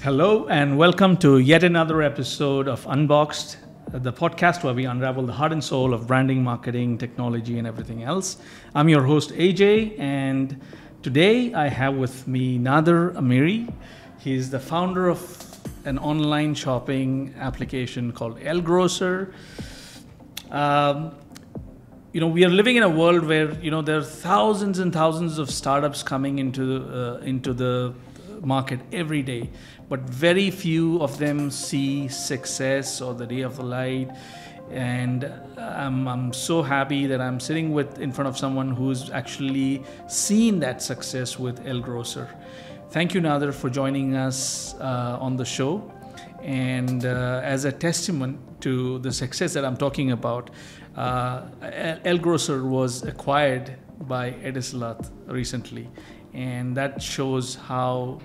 Hello and welcome to yet another episode of Unboxed, the podcast where we unravel the heart and soul of branding, marketing, technology, and everything else. I'm your host AJ, and today I have with me NaderAmiri. He's the founder of an online shopping application called Grocer. We are living in a world where there are thousands and thousands of startups coming into the market every day, but very few of them see success or the day of the light. And I'm so happy that I'm sitting in front of someone who's actually seen that success with Grocer. Thank you, Nader, for joining us on the show. And as a testament to the success that I'm talking about, Grocer was acquired by Etisalat recently. And that shows how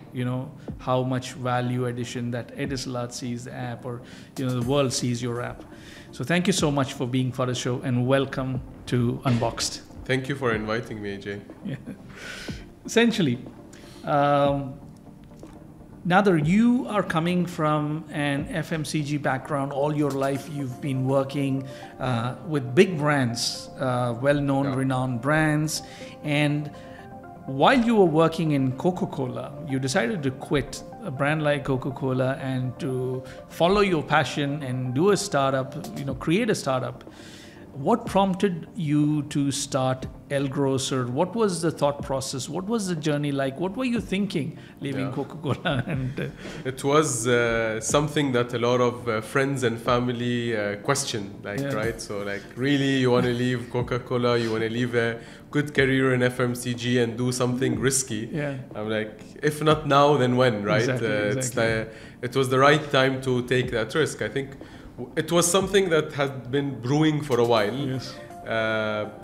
much value addition that Etisalat sees the app, or the world sees your app. So thank you so much for being part of the show, and welcome to Unboxed. Thank you for inviting me, AJ. Yeah. Essentially, Nader, you are coming from an FMCG background. All your life you've been working with big brands, well-known, renowned brands. And while you were working in Coca-Cola, you decided to quit a brand like Coca-Cola and to follow your passion and do a startup, create a startup. What prompted you to start Grocer? What was the thought process? What was the journey like? What were you thinking leaving Coca-Cola? And it was something that a lot of friends and family question, right? So really, you want to leave Coca-Cola, you want to leave a good career in FMCG and do something risky. Yeah. I'm like, if not now, then when, right? Exactly. It was the right time to take that risk. I think it was something that had been brewing for a while. Yes.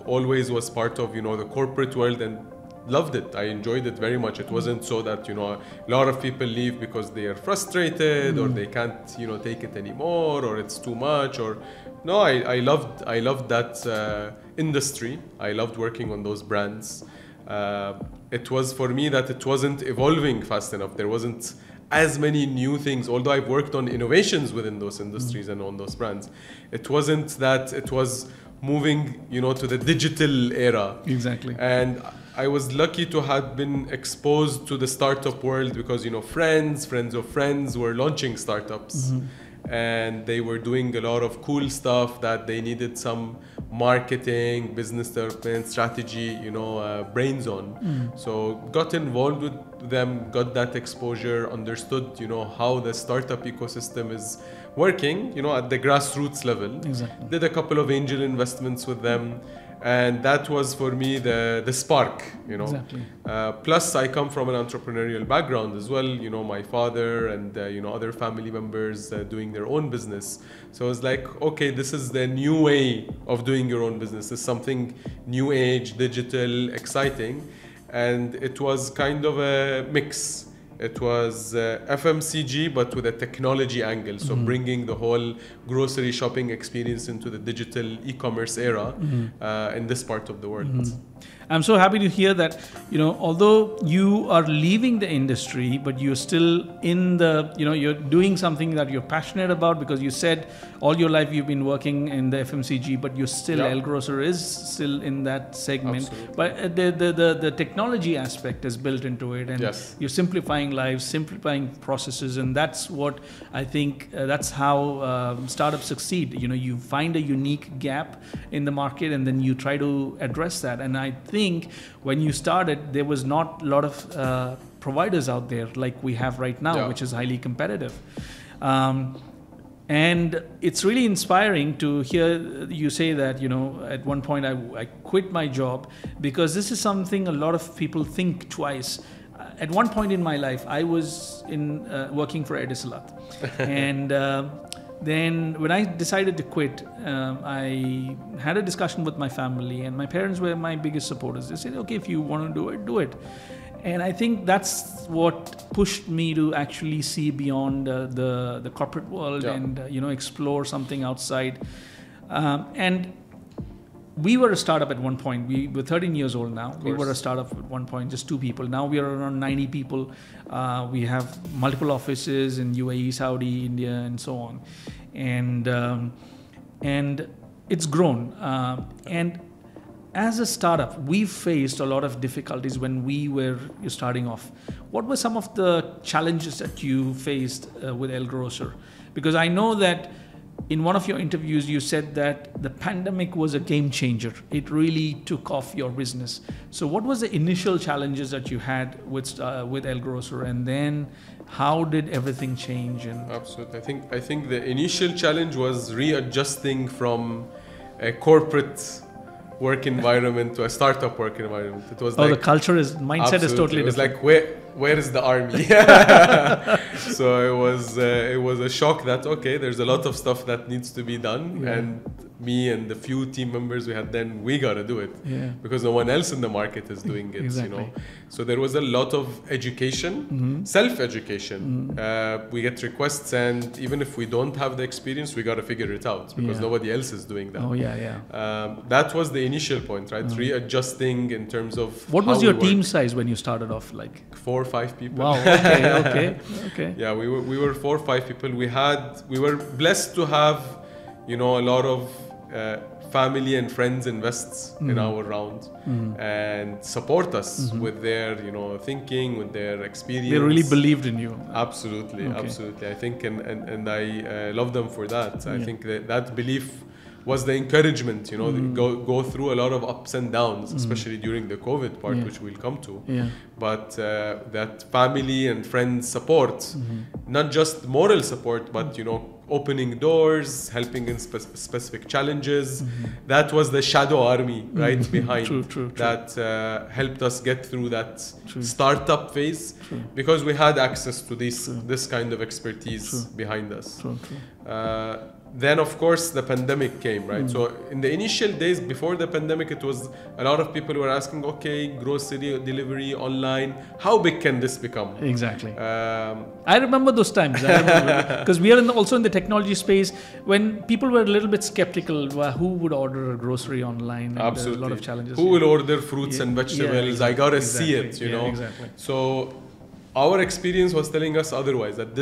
Always was part of the corporate world and loved it. I enjoyed it very much. It wasn't so that a lot of people leave because they are frustrated or they can't take it anymore, or it's too much, or no. I loved that industry. I loved working on those brands. It was for me that it wasn't evolving fast enough. There wasn't as many new things, although I've worked on innovations within those industries and on those brands. It wasn't that it was moving, to the digital era. Exactly. And I was lucky to have been exposed to the startup world because, friends of friends were launching startups. And they were doing a lot of cool stuff that they needed some marketing, business development, strategy, brains on. So got involved with them, got that exposure, understood, how the startup ecosystem is working, at the grassroots level. Exactly. Did a couple of angel investments with them. And that was for me the spark, Exactly. Plus, I come from an entrepreneurial background as well. My father and other family members doing their own business. So I was like, okay, this is the new way of doing your own business. It's something new age, digital, exciting, and it was kind of a mix. It was FMCG, but with a technology angle. So bringing the whole grocery shopping experience into the digital e-commerce era in this part of the world. I'm so happy to hear that, although you are leaving the industry, but you're still in you're doing something that you're passionate about, because you said all your life you've been working in the FMCG, but you're still, Grocer is still in that segment. Absolutely. But the technology aspect is built into it, and you're simplifying lives, simplifying processes, and that's what I think, that's how startups succeed. You find a unique gap in the market, and then you try to address that. And I think when you started, there was not a lot of providers out there like we have right now, which is highly competitive. And it's really inspiring to hear you say that, at one point I quit my job, because this is something a lot of people think twice. At one point in my life, I was working for Etisalat. And then when I decided to quit, I had a discussion with my family, and my parents were my biggest supporters. They said, okay, if you want to do it, do it. And I think that's what pushed me to actually see beyond the corporate world and explore something outside. And we were a startup at one point. We were 13 years old now. We were a course. startup at one point, just 2 people. Now we are around 90 people. We have multiple offices in UAE, Saudi, India, and so on. And it's grown. And as a startup, we faced a lot of difficulties when we were starting off. What were some of the challenges that you faced with El Grocer? Because I know that in one of your interviews, you said that the pandemic was a game changer. It really took off your business. So what was the initial challenges that you had with El Grocer, and then how did everything change? And Absolutely. I think the initial challenge was readjusting from a corporate work environment to a startup work environment. It was the culture mindset is totally different. different. It was like, where is the army? So it was a shock that, okay, there's a lot of stuff that needs to be done, and me and the few team members we had then, we got to do it, because no one else in the market is doing it. Exactly. You know, so there was a lot of education, self-education. We get requests, and even if we don't have the experience, we got to figure it out, because nobody else is doing that. That was the initial point, right? Readjusting in terms of what was your team size when you started off? Like 4 or 5 people. Wow. Okay. Yeah, we were 4 or 5 people. We were blessed to have, you know, a lot of family and friends invest in our round and support us with their, you know, thinking, with their experience. They really believed in you. Absolutely. I think, and I love them for that. I think that belief was the encouragement, you know, go through a lot of ups and downs, especially during the COVID part, which we'll come to. But that family and friends support, not just moral support, but, you know, opening doors, helping in specific challenges. That was the shadow army right behind that helped us get through that startup phase, because we had access to this kind of expertise behind us. Then, of course, the pandemic came, right? So in the initial days before the pandemic, it was a lot of people were asking, okay, grocery delivery online, how big can this become? Exactly. I remember those times. Because we are also in the technology space when people were a little bit skeptical. Who would order a grocery online? Absolutely. A lot of challenges. Who will order fruits and vegetables? I gotta see it, you know? Exactly. So our experience was telling us otherwise, that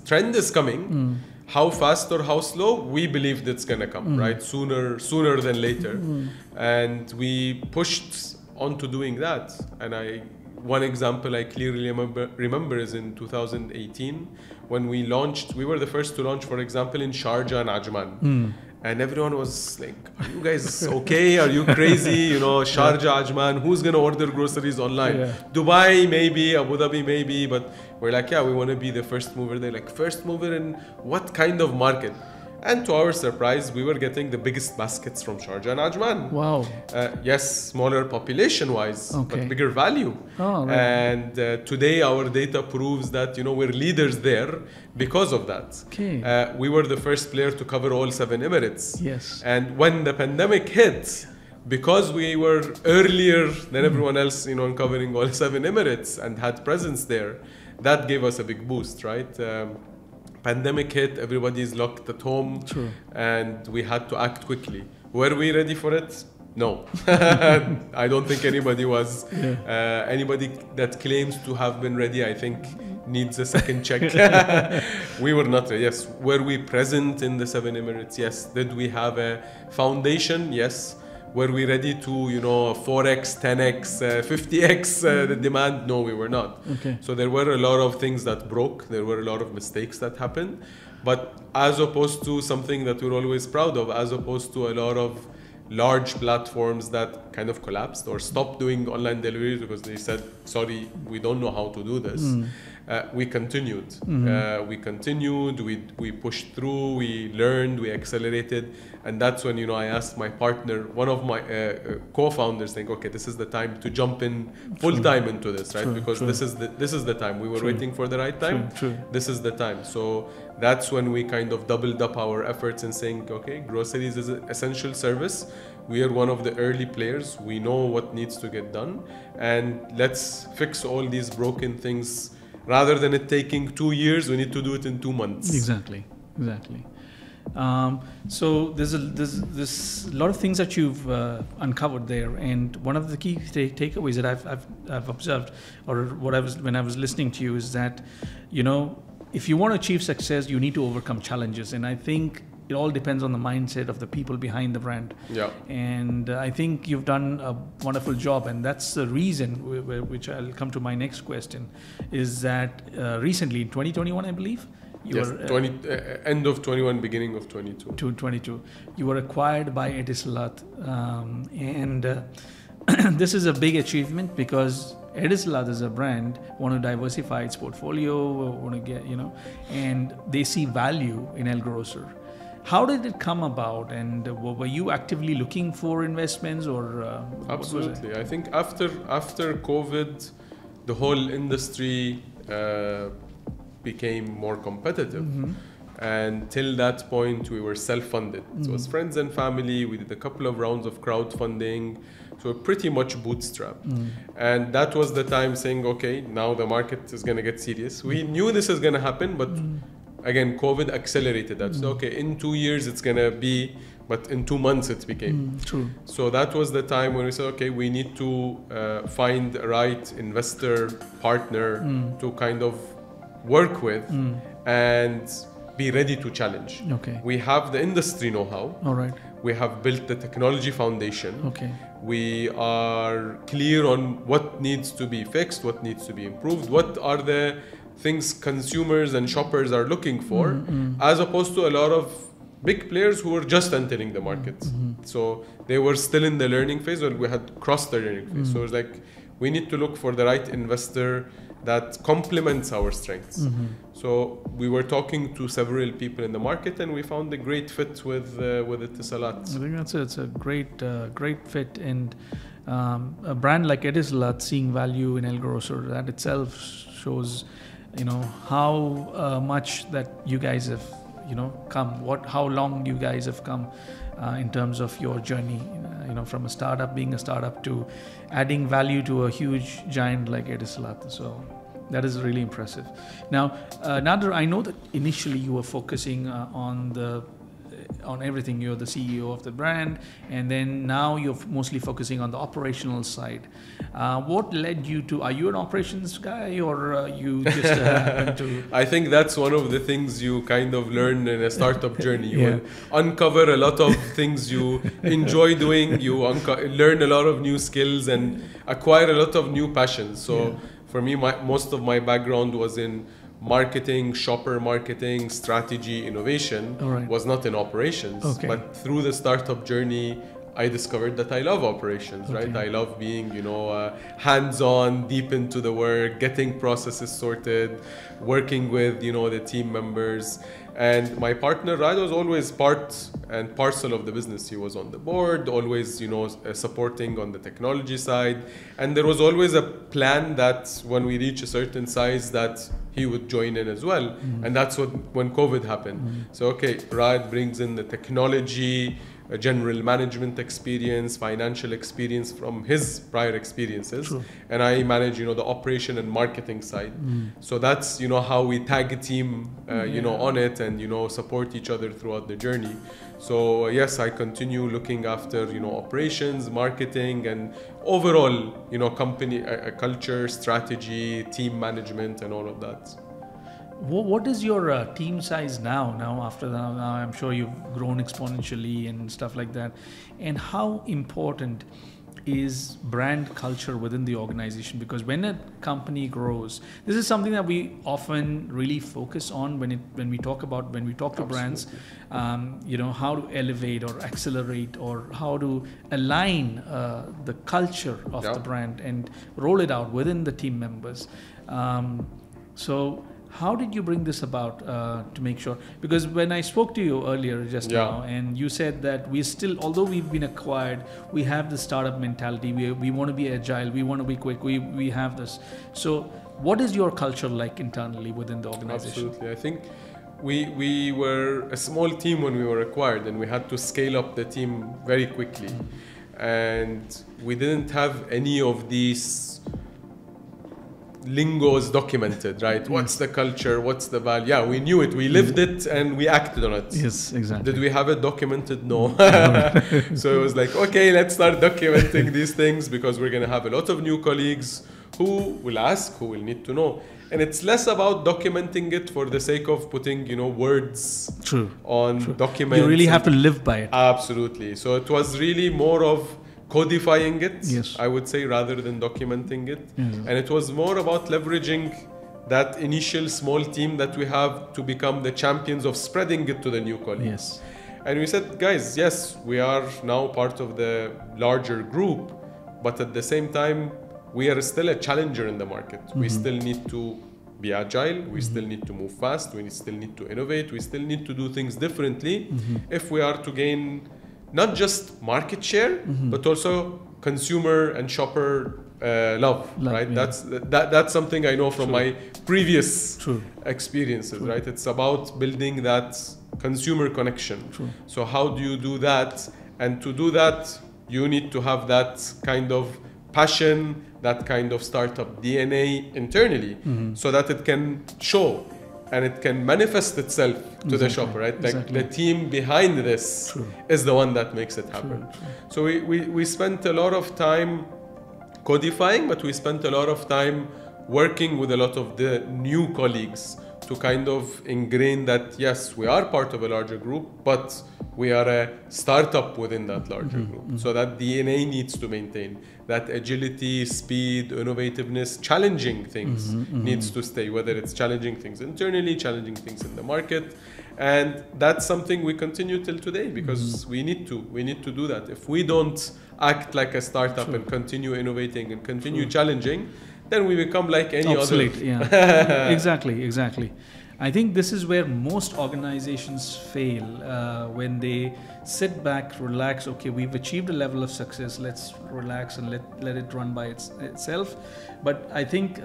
trend is coming. How fast or how slow, we believed it's gonna come, right? Sooner than later. And we pushed on to doing that. And one example I clearly remember is in 2018, when we launched. We were the first to launch, for example, in Sharjah and Ajman. And everyone was like, are you guys okay? Are you crazy? You know, Sharjah, Ajman, who's going to order groceries online? Dubai, maybe, Abu Dhabi, maybe. But we're like, we want to be the first mover. They're like, first mover in what kind of market? And to our surprise, we were getting the biggest baskets from Sharjah and Ajman. Wow. Yes, smaller population-wise, but bigger value. Oh, right. And today, our data proves that, you know, we're leaders there because of that. Okay. We were the first player to cover all 7 Emirates. Yes. And when the pandemic hit, because we were earlier than everyone else, you know, in covering all 7 Emirates and had presence there, that gave us a big boost, right? Pandemic hit, everybody's locked at home, and we had to act quickly. Were we ready for it? No. I don't think anybody was. Anybody that claims to have been ready, I think, needs a second check. We were not ready. Yes. Were we present in the 7 Emirates? Yes. Did we have a foundation? Yes. Were we ready to, you know, 4x, 10x, 50x the demand? No, we were not. Okay. So there were a lot of things that broke. There were a lot of mistakes that happened. But as opposed to something that we're always proud of, as opposed to a lot of large platforms that kind of collapsed or stopped doing online deliveries because they said, sorry, we don't know how to do this. We continued. We pushed through, we learned, we accelerated. And that's when, you know, I asked my partner, one of my co-founders, think, okay, this is the time to jump in full time into this, right? Because this is the time. We were waiting for the right time. This is the time. So that's when we kind of doubled up our efforts in saying, okay, groceries is an essential service. We are one of the early players. We know what needs to get done. And let's fix all these broken things. Rather than it taking 2 years, we need to do it in 2 months. Exactly. So there's a lot of things that you've uncovered there, and one of the key takeaways that I've observed, or when I was listening to you, is that, you know, if you want to achieve success, you need to overcome challenges, and I think it all depends on the mindset of the people behind the brand. Yeah. And I think you've done a wonderful job, and that's the reason which I'll come to my next question, is that recently in 2021, I believe. Yes, end of 21, beginning of 22. 22. You were acquired by Etisalat, and this is a big achievement because Etisalat as a brand want to diversify its portfolio, want to get, you know, and they see value in El Grocer. How did it come about, and were you actively looking for investments, or Absolutely. I think after COVID, the whole industry became more competitive. And till that point, we were self-funded. So it was friends and family. We did a couple of rounds of crowdfunding. So pretty much bootstrapped. And that was the time saying, okay, now the market is going to get serious. We knew this is going to happen, but again, COVID accelerated that. So, okay, in 2 years it's going to be, but in 2 months it became. True. So that was the time when we said, okay, we need to find the right investor partner to kind of work with and be ready to challenge. Okay. We have the industry know-how. All right. We have built the technology foundation. Okay. We are clear on what needs to be fixed, what needs to be improved, what are the things consumers and shoppers are looking for, as opposed to a lot of big players who were just entering the market. So they were still in the learning phase, or we had crossed the learning phase. So it's like, we need to look for the right investor that complements our strengths. So we were talking to several people in the market, and we found a great fit with Etisalat. I think it's a great fit, and a brand like Etisalat seeing value in El Grocer, that itself shows, you know, how much that you guys have, you know, come, how long you guys have come in terms of your journey, you know, from being a startup to adding value to a huge giant like Etisalat. So that is really impressive. Now, Nader, I know that initially you were focusing on everything. You're the CEO of the brand, and then now you're mostly focusing on the operational side. What led you to? Are you an operations guy, or you just happen to? I think that's one of the things you kind of learn in a startup journey. You will uncover a lot of things you enjoy doing. You learn a lot of new skills and acquire a lot of new passions. So for me, most of my background was in marketing, shopper marketing, strategy, innovation. Was not in operations. But through the startup journey, I discovered that I love operations, right? I love being, you know, hands-on, deep into the work, getting processes sorted, working with, you know, the team members. And my partner, Rad, was always part and parcel of the business. He was on the board, always, you know, supporting on the technology side. And there was always a plan that when we reach a certain size that he would join in as well. And that's when COVID happened. So, okay, Rad brings in the technology, a general management experience, financial experience from his prior experiences. And I manage, you know, the operation and marketing side. So that's, you know, how we tag a team, you know, on it, and, you know, support each other throughout the journey. So yes, I continue looking after, you know, operations, marketing, and overall, you know, company culture, strategy, team management, and all of that. What is your team size now? Now I'm sure you've grown exponentially and stuff like that. And how important is brand culture within the organization? Because when a company grows, this is something that we often really focus on when we talk to brands. You know, how to elevate or accelerate, or how to align the culture of the brand and roll it out within the team members. So how did you bring this about to make sure? Because when I spoke to you earlier just now, and you said that we still, although we've been acquired, we have the startup mentality. We want to be agile. We want to be quick. We have this. So what is your culture like internally within the organization? Absolutely. I think we were a small team when we were acquired, and we had to scale up the team very quickly. And we didn't have any of these lingo is documented, right? What's the culture? What's the value? Yeah, we knew it. We lived it and we acted on it. Yes, exactly. Did we have it documented? No. So it was like, okay, let's start documenting these things because we're going to have a lot of new colleagues who will ask, who will need to know. And it's less about documenting it for the sake of putting, words on documents. You really have to live by it. Absolutely. So it was really more of codifying it, I would say, rather than documenting it. And it was more about leveraging that initial small team that we have to become the champions of spreading it to the new colleagues. And we said, guys, yes, we are now part of the larger group, but at the same time, we are still a challenger in the market. We still need to be agile. We still need to move fast. We still need to innovate. We still need to do things differently if we are to gain not just market share, but also consumer and shopper love, right? Yeah. That's something I know from my previous experiences, right? It's about building that consumer connection. So how do you do that? And to do that, you need to have that kind of passion, that kind of startup DNA internally, so that it can show and it can manifest itself to the shopper, right? Like the team behind this is the one that makes it happen. So we spent a lot of time codifying, but we spent a lot of time working with a lot of the new colleagues to kind of ingrain that, yes, we are part of a larger group, but we are a startup within that larger group. So that DNA needs to maintain that agility, speed, innovativeness, challenging things needs to stay, whether it's challenging things internally, challenging things in the market. And that's something we continue till today because we need to do that. If we don't act like a startup and continue innovating and continue challenging, then we become like any obsolete, other. Yeah. Exactly. I think this is where most organizations fail when they sit back, relax. Okay, we've achieved a level of success. Let's relax and let it run by itself. But I think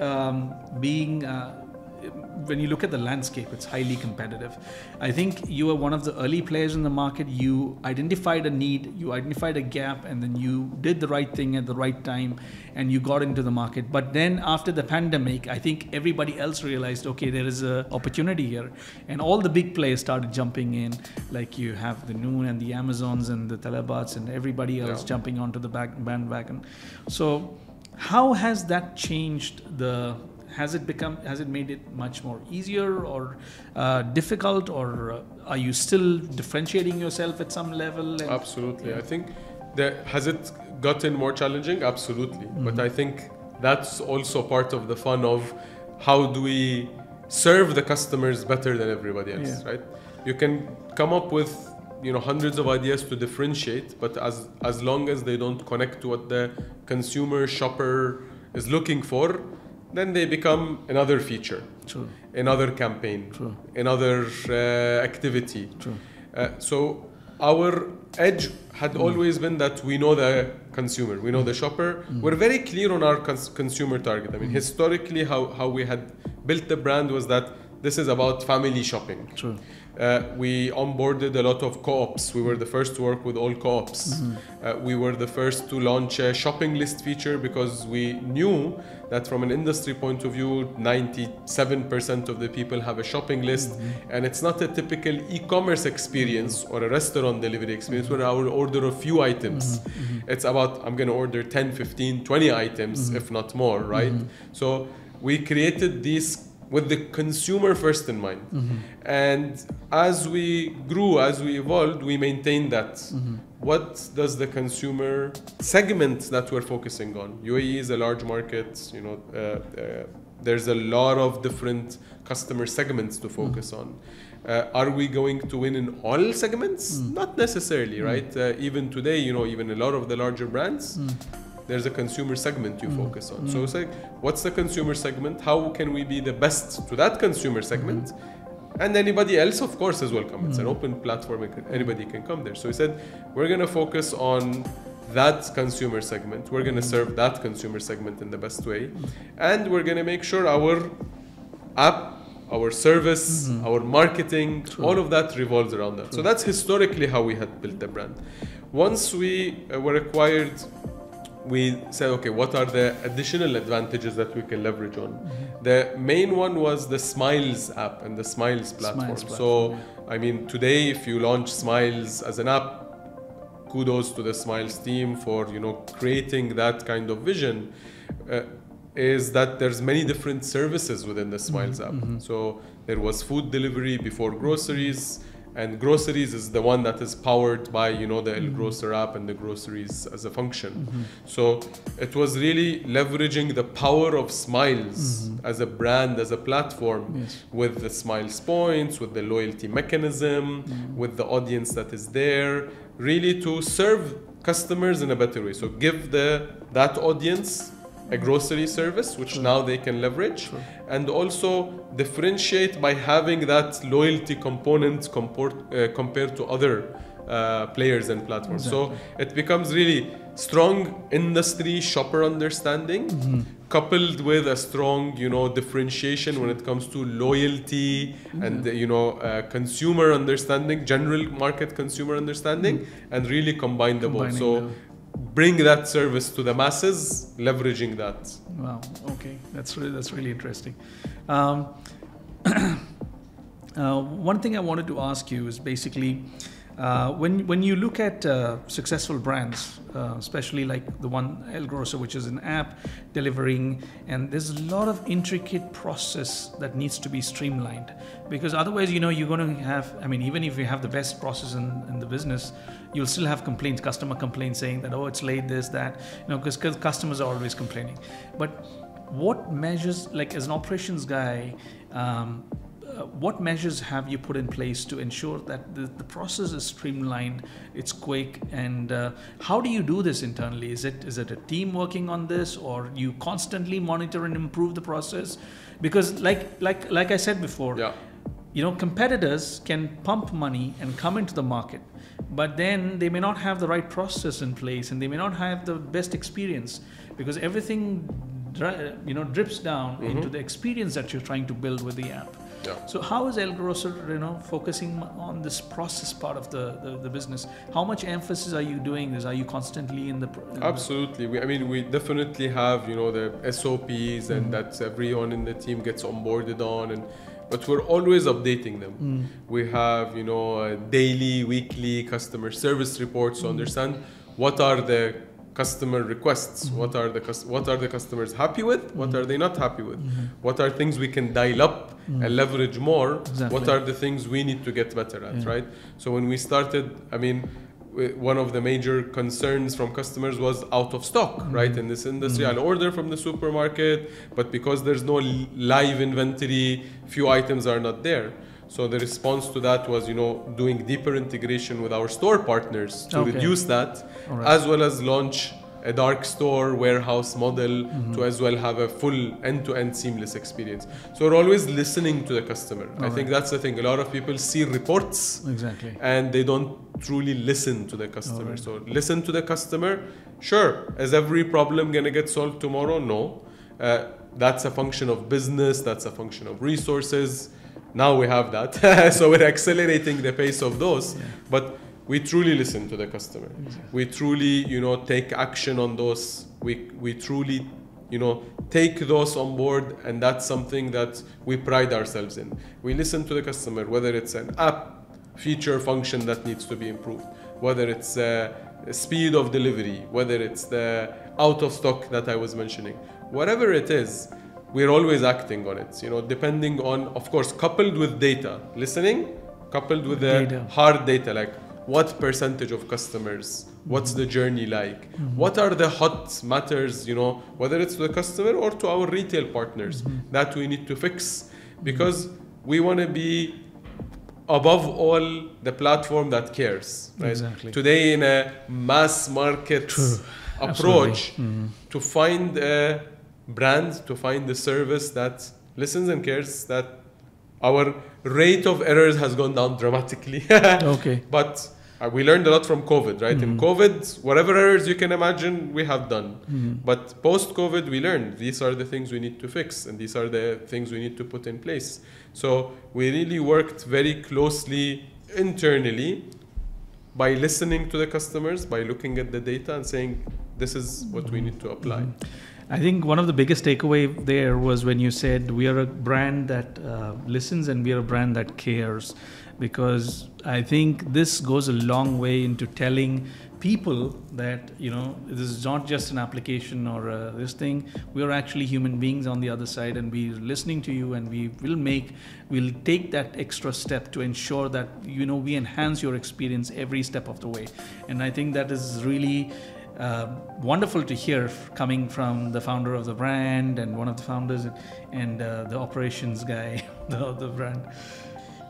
when you look at the landscape, it's highly competitive. I think you are one of the early players in the market. You identified a need, you identified a gap, and then you did the right thing at the right time, and you got into the market. But then after the pandemic, I think everybody else realized, okay, there is an opportunity here. And all the big players started jumping in, like you have the Noon and the Amazons and the Talabats and everybody else jumping onto the bandwagon. So how has that changed has it made it much more easier or difficult, or are you still differentiating yourself at some level? Absolutely. I think has it gotten more challenging? Absolutely. But I think that's also part of the fun of how do we serve the customers better than everybody else, right? You can come up with hundreds of ideas to differentiate, but as long as they don't connect to what the consumer shopper is looking for, then they become another feature, another campaign, another activity. So our edge had always been that we know the consumer, we know the shopper. We're very clear on our consumer target. I mean, historically, how we had built the brand was that this is about family shopping. We onboarded a lot of co-ops. We were the first to work with all co-ops. We were the first to launch a shopping list feature because we knew that from an industry point of view, 97% of the people have a shopping list. And it's not a typical e-commerce experience or a restaurant delivery experience where I will order a few items. It's about, I'm going to order 10, 15, 20 items, if not more, right? So we created these with the consumer first in mind. And as we grew, as we evolved, we maintained that. What does the consumer segment that we're focusing on? UAE is a large market, there's a lot of different customer segments to focus on. Are we going to win in all segments? Not necessarily, right? Even today, even a lot of the larger brands, there's a consumer segment you focus on. So it's like, what's the consumer segment? How can we be the best to that consumer segment? And anybody else, of course, is welcome. It's an open platform. Anybody can come there. So we said, we're going to focus on that consumer segment. We're going to serve that consumer segment in the best way. And we're going to make sure our app, our service, our marketing, all of that revolves around that. So that's historically how we had built the brand. Once we were acquired, we said, okay, what are the additional advantages that we can leverage on? The main one was the Smiles app and the Smiles platform. So, I mean, today, if you launch Smiles as an app, kudos to the Smiles team for, you know, creating that kind of vision. Is that there's many different services within the Smiles app. So there was food delivery before groceries, and groceries is the one that is powered by, you know, the El Grocer app and the groceries as a function. So it was really leveraging the power of Smiles as a brand, as a platform, with the Smiles points, with the loyalty mechanism, with the audience that is there, really to serve customers in a better way. So give that audience a grocery service, which now they can leverage, and also differentiate by having that loyalty component compared to other players and platforms. So it becomes really strong industry shopper understanding, coupled with a strong, you know, differentiation when it comes to loyalty and, you know, consumer understanding, general market consumer understanding, and really combine the both. So bring that service to the masses, leveraging that. Wow. Okay, that's really interesting. One thing I wanted to ask you is basically when you look at successful brands, especially like the one El Grocer, which is an app delivering, and there's a lot of intricate process that needs to be streamlined, because otherwise, you know, you're going to have, I mean, even if you have the best process in the business, you'll still have complaints, customer complaints saying that, oh, it's late, this, that, you know, because customers are always complaining. But what measures, like as an operations guy, what measures have you put in place to ensure that the process is streamlined, it's quick, and how do you do this internally? Is it a team working on this, or you constantly monitor and improve the process? Because like I said before, you know, competitors can pump money and come into the market, but then they may not have the right process in place, and they may not have the best experience, because everything, you know, drips down into the experience that you're trying to build with the app. So how is El Grocer, you know, focusing on this process part of the business? How much emphasis are you doing this? Are you constantly in the... Absolutely. We definitely have, you know, the SOPs and that everyone in the team gets onboarded on, but we're always updating them. We have, you know, daily, weekly customer service reports to understand what are the customer requests, what are the customers happy with, what are they not happy with, what are things we can dial up and leverage more, what are the things we need to get better at, right? So when we started, I mean, one of the major concerns from customers was out of stock, right? In this industry, I'll order from the supermarket, but because there's no live inventory, few items are not there. So the response to that was, you know, doing deeper integration with our store partners to reduce that, as well as launch a dark store warehouse model to as well have a full end-to-end seamless experience. So we're always listening to the customer. I think that's the thing. A lot of people see reports and they don't truly listen to the customer. So listen to the customer. Sure, is every problem gonna get solved tomorrow? No. That's a function of business. That's a function of resources. Now we have that. So we're accelerating the pace of those. But we truly listen to the customer. We truly, you know, take action on those. We truly, you know, take those on board, and that's something that we pride ourselves in. We listen to the customer, whether it's an app feature function that needs to be improved, whether it's speed of delivery, whether it's the out of stock that I was mentioning, whatever it is. We're always acting on it, you know, depending on, of course, coupled with data, listening, coupled with the hard data, like what percentage of customers, what's the journey like, what are the hot matters, you know, whether it's to the customer or to our retail partners that we need to fix, because we want to be above all the platform that cares, right? Today in a mass market approach, to find a brand, to find the service that listens and cares, that our rate of errors has gone down dramatically. But we learned a lot from COVID, right? In COVID, whatever errors you can imagine, we have done. But post-COVID, we learned these are the things we need to fix, and these are the things we need to put in place. So we really worked very closely internally by listening to the customers, by looking at the data and saying, this is what we need to apply. I think one of the biggest takeaway there was when you said we are a brand that listens and we are a brand that cares, because I think this goes a long way into telling people that, you know, this is not just an application or this thing. We are actually human beings on the other side, and we're listening to you, and we'll take that extra step to ensure that, you know, we enhance your experience every step of the way. And I think that is really wonderful to hear coming from the founder of the brand and one of the founders and the operations guy of the brand.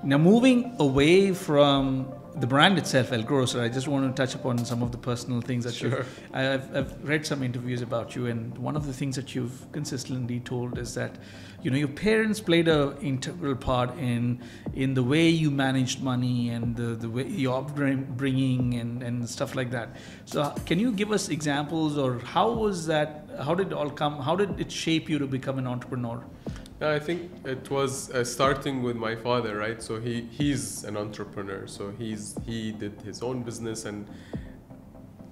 Now, moving away from the brand itself, El Grocer, I just want to touch upon some of the personal things that I've read some interviews about you, and one of the things that you've consistently told is that, you know, your parents played an integral part in the way you managed money and the way your upbringing and stuff like that. So can you give us examples, or how was that? How did it all come? How did it shape you to become an entrepreneur? I think it was starting with my father, right? So he's an entrepreneur. So he did his own business, and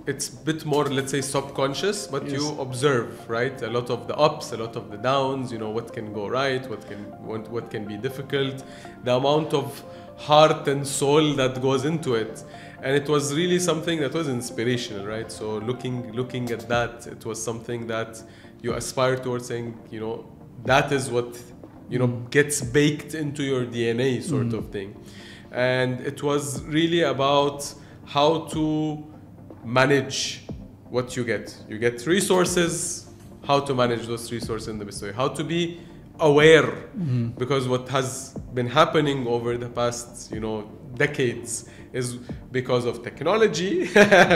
it's a bit more, let's say, subconscious, but you observe, right? A lot of the ups, a lot of the downs, you know, what can go right, what can be difficult, the amount of heart and soul that goes into it. And it was really something that was inspirational, right? So looking at that, it was something that you aspire towards, saying, you know, that is what, you know, gets baked into your DNA sort of thing. And it was really about how to manage what you get. You get resources, how to manage those resources in the best way, how to be aware, because what has been happening over the past, you know, decades is because of technology,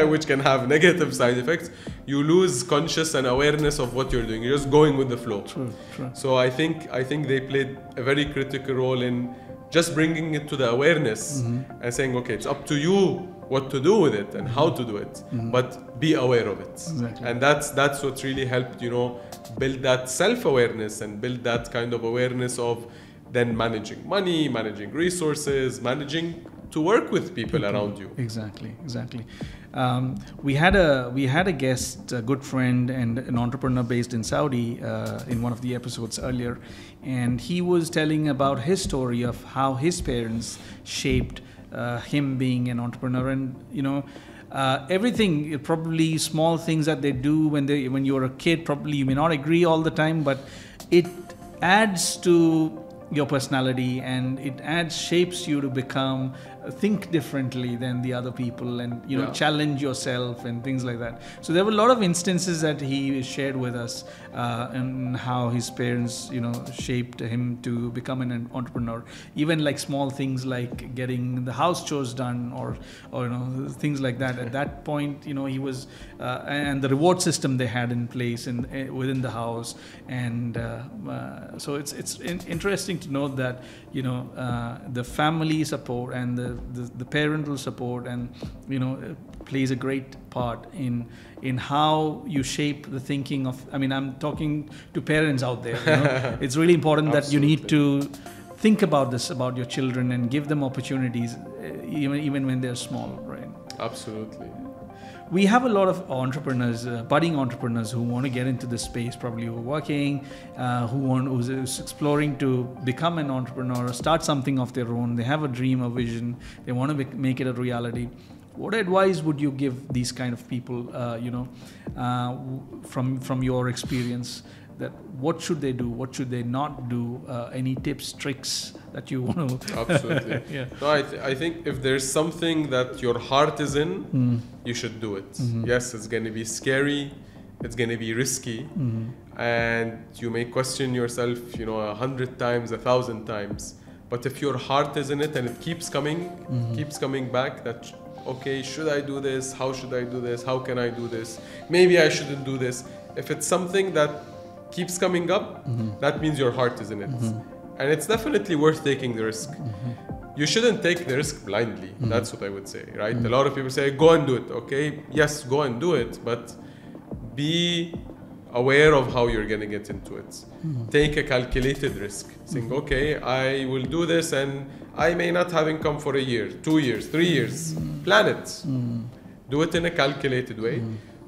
which can have negative side effects. You lose conscious and awareness of what you're doing. You're just going with the flow. True. So I think they played a very critical role in just bringing it to the awareness and saying, okay, it's up to you what to do with it and how to do it, but be aware of it. Exactly. And that's what really helped, you know, build that self-awareness and build that kind of awareness of then managing money, managing resources, managing to work with people around you. Exactly. We had a guest, a good friend and an entrepreneur based in Saudi in one of the episodes earlier, and he was telling about his story of how his parents shaped him being an entrepreneur. And, you know, everything, probably small things that they do when you're a kid, probably you may not agree all the time, but it adds to your personality, and it shapes you to think differently than the other people, and, you know, challenge yourself and things like that. So there were a lot of instances that he shared with us, and how his parents, you know, shaped him to become an entrepreneur. Even like small things like getting the house chores done, or you know, things like that. At that point, you know, he was, and the reward system they had in place within the house, and so it's interesting to note that, you know, the family support and the parental support, and, you know, plays a great part in how you shape the thinking of, I mean, I'm talking to parents out there, you know, it's really important that you need to think about this, about your children, and give them opportunities, even when they're small, right? Absolutely. We have a lot of entrepreneurs, budding entrepreneurs, who want to get into this space, probably who are working, who's exploring to become an entrepreneur or start something of their own. They have a dream, a vision. They want to make it a reality. What advice would you give these kind of people, from your experience, that what should they do, what should they not do? Any tips, tricks that you want to? Absolutely. Yeah. No, I think if there's something that your heart is in, you should do it. Yes, it's going to be scary, it's going to be risky, and you may question yourself, you know, 100 times, 1,000 times. But if your heart is in it and it keeps coming back, that, okay, should I do this? How should I do this? How can I do this? Maybe I shouldn't do this. If it's something that keeps coming up, that means your heart is in it. And it's definitely worth taking the risk. You shouldn't take the risk blindly. That's what I would say, right? A lot of people say, go and do it. Okay, yes, go and do it, but be aware of how you're going to get into it. Take a calculated risk. Saying, okay, I will do this and I may not have income for a year, 2 years, 3 years. Plan it. Do it in a calculated way.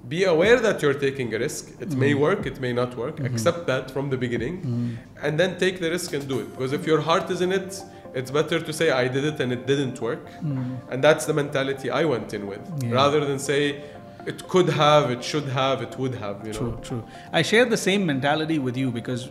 Be aware that you're taking a risk. It may work, it may not work. Accept that from the beginning. And then take the risk and do it. Because if your heart is in it, it's better to say, I did it and it didn't work. And that's the mentality I went in with. Rather than say, it could have, it should have, it would have. You know? True. I share the same mentality with you because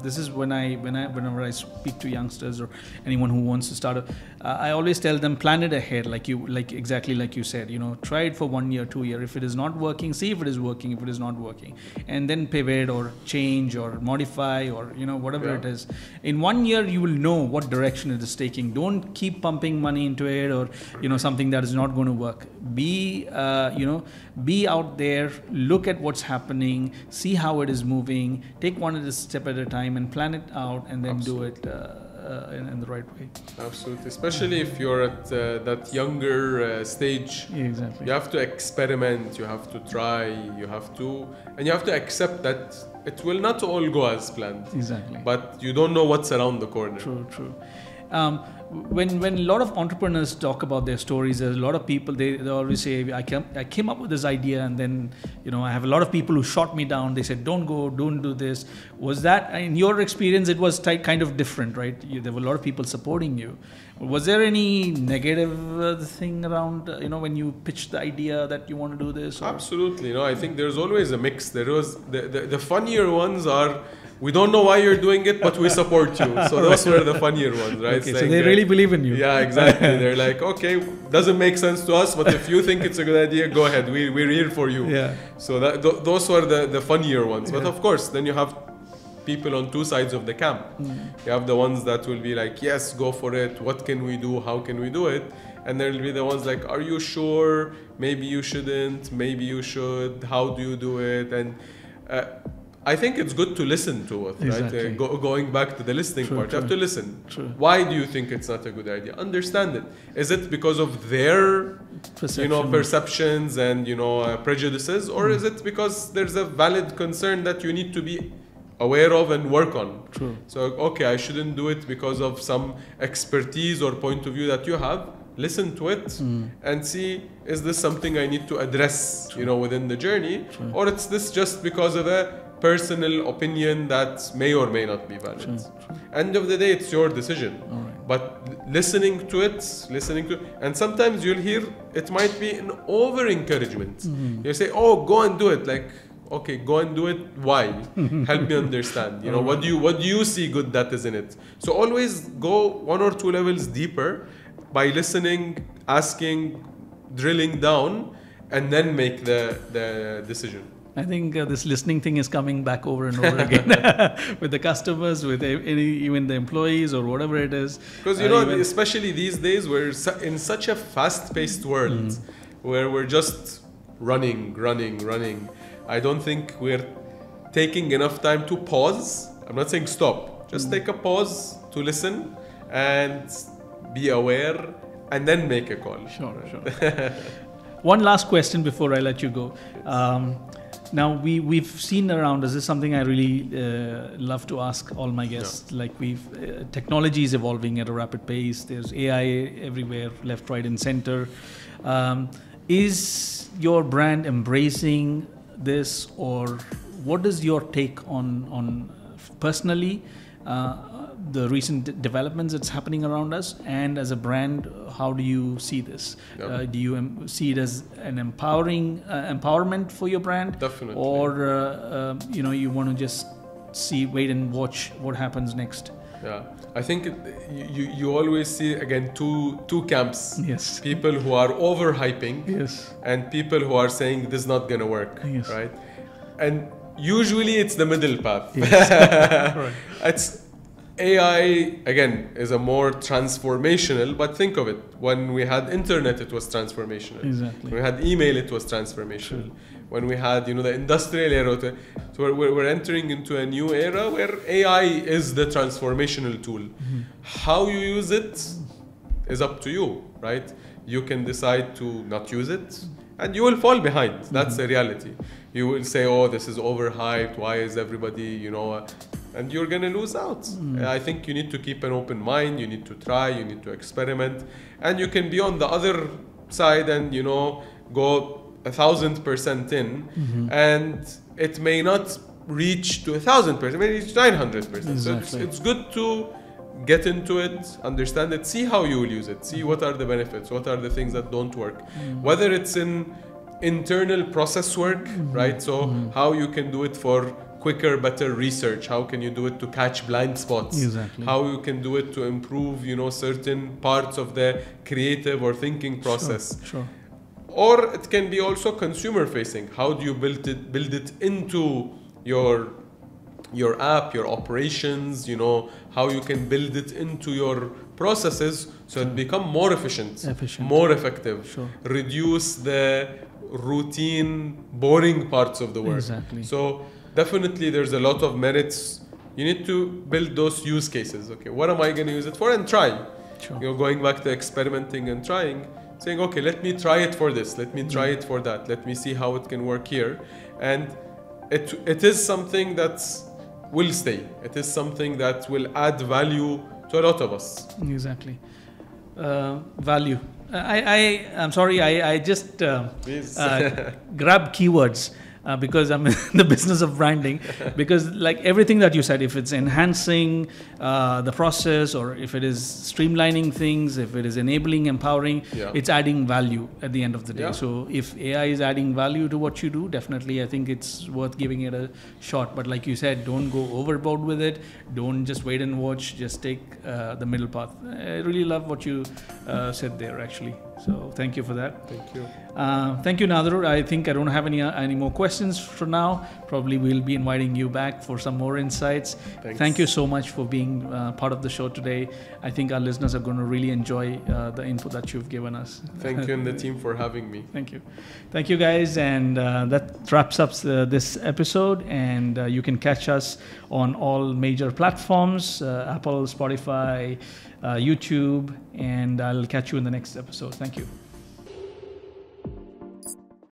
this is whenever I speak to youngsters or anyone who wants to start, I always tell them plan it ahead, exactly like you said. You know, try it for 1 year, 2 years. If it is not working, see if it is working. If it is not working, and then pivot or change or modify or whatever it is. In 1 year, you will know what direction it is taking. Don't keep pumping money into it or something that is not going to work. Be out there, look at what's happening, see how it is moving, take one step at a time and plan it out and then do it in the right way. Absolutely. Especially if you're at that younger stage. Exactly. You have to experiment, you have to try, you have to accept that it will not all go as planned. Exactly. But you don't know what's around the corner. True. When a lot of entrepreneurs talk about their stories, there's a lot of people they always say I came up with this idea and then I have a lot of people who shot me down. They said don't do this. Was that in your experience? It was kind of different, right? There were a lot of people supporting you. Was there any negative thing around when you pitched the idea that you want to do this? Or? Absolutely. I think there's always a mix. There was the funnier ones are. We don't know why you're doing it, but we support you. So those were the funnier ones, right? Okay, so they really believe in you. Yeah, exactly. They're like, okay, doesn't make sense to us, but if you think it's a good idea, go ahead. We're here for you. Yeah. So those were the funnier ones. But of course, then you have people on two sides of the camp. You have the ones that will be like, yes, go for it. What can we do? How can we do it? And there will be the ones like, are you sure? Maybe you shouldn't. Maybe you should. How do you do it? And I think it's good to listen to it, exactly. right? Going back to the listening part, you have to listen. True. Why do you think it's not a good idea? Understand it. Is it because of their perceptions and prejudices, or is it because there's a valid concern that you need to be aware of and work on? True. So okay, I shouldn't do it because of some expertise or point of view that you have. Listen to it and see, is this something I need to address, within the journey, or it's this just because of a personal opinion that may or may not be valid. True. End of the day, it's your decision. Right. But listening to it, and sometimes you'll hear it might be an over encouragement. You say, "Oh, go and do it." Like, okay, go and do it. Why? Help me understand. What do you see good that is in it? So always go 1 or 2 levels deeper by listening, asking, drilling down, and then make the decision. I think this listening thing is coming back over and over again with the customers, with even the employees or whatever it is. Because especially these days, we're in such a fast-paced world where we're just running. I don't think we're taking enough time to pause. I'm not saying stop. Just take a pause to listen and be aware, and then make a call. Sure. One last question before I let you go. Now we've seen around us. This is something I really love to ask all my guests. Yeah. Like technology is evolving at a rapid pace. There's AI everywhere, left, right, and center. Is your brand embracing this, or what is your take on personally the recent developments that's happening around us, and as a brand, how do you see this? Yep. Do you see it as an empowerment for your brand? Definitely. Or you want to just wait and watch what happens next? Yeah, I think you always see again two camps. Yes. People who are overhyping. Yes. And people who are saying this is not gonna work. Yes. Right. And usually it's the middle path. Yes. Right. It's AI, again, is a more transformational, but think of it. When we had internet, it was transformational. Exactly. When we had email, it was transformational. True. When we had, the industrial era, so we're entering into a new era where AI is the transformational tool. How you use it is up to you, right? You can decide to not use it. and you will fall behind. That's the reality. You will say, oh, this is overhyped. Why is everybody, and you're going to lose out. I think you need to keep an open mind. You need to try. You need to experiment. And you can be on the other side and, go 1,000% in. And it may not reach to 1,000%. It may reach 900%. Exactly. So it's good to get into it, understand it, see how you will use it, see what are the benefits, what are the things that don't work. Whether it's in internal process work, right? So how you can do it for quicker, better research. How can you do it to catch blind spots? Exactly. How you can do it to improve, certain parts of the creative or thinking process. Sure. Or it can be also consumer facing. How do you build it into your app, your operations, how you can build it into your processes so it become more efficient, more effective, reduce the routine, boring parts of the work. Exactly. So definitely there's a lot of merits. You need to build those use cases. Okay, what am I going to use it for? And try. Going back to experimenting and trying, saying, okay, let me try it for this. Let me try it for that. Let me see how it can work here. And it is something that will stay. It is something that will add value to a lot of us. Exactly. Value. I'm sorry, I just grab keywords because I'm in the business of branding. Because like everything that you said, if it's enhancing the process, or if it is streamlining things, if it is enabling, empowering, it's adding value at the end of the day. So if AI is adding value to what you do, definitely I think it's worth giving it a shot. But like you said, don't go overboard with it. Don't just wait and watch. Just take the middle path. I really love what you said there, actually. So thank you for that. Thank you. Thank you, Nader. I think I don't have any more questions for now. Probably we'll be inviting you back for some more insights. Thanks. Thank you so much for being part of the show today. I think our listeners are going to really enjoy the info that you've given us. Thank you and the team for having me. Thank you. Thank you, guys. And that wraps up this episode. And you can catch us on all major platforms, Apple, Spotify, YouTube, and I'll catch you in the next episode. Thank you.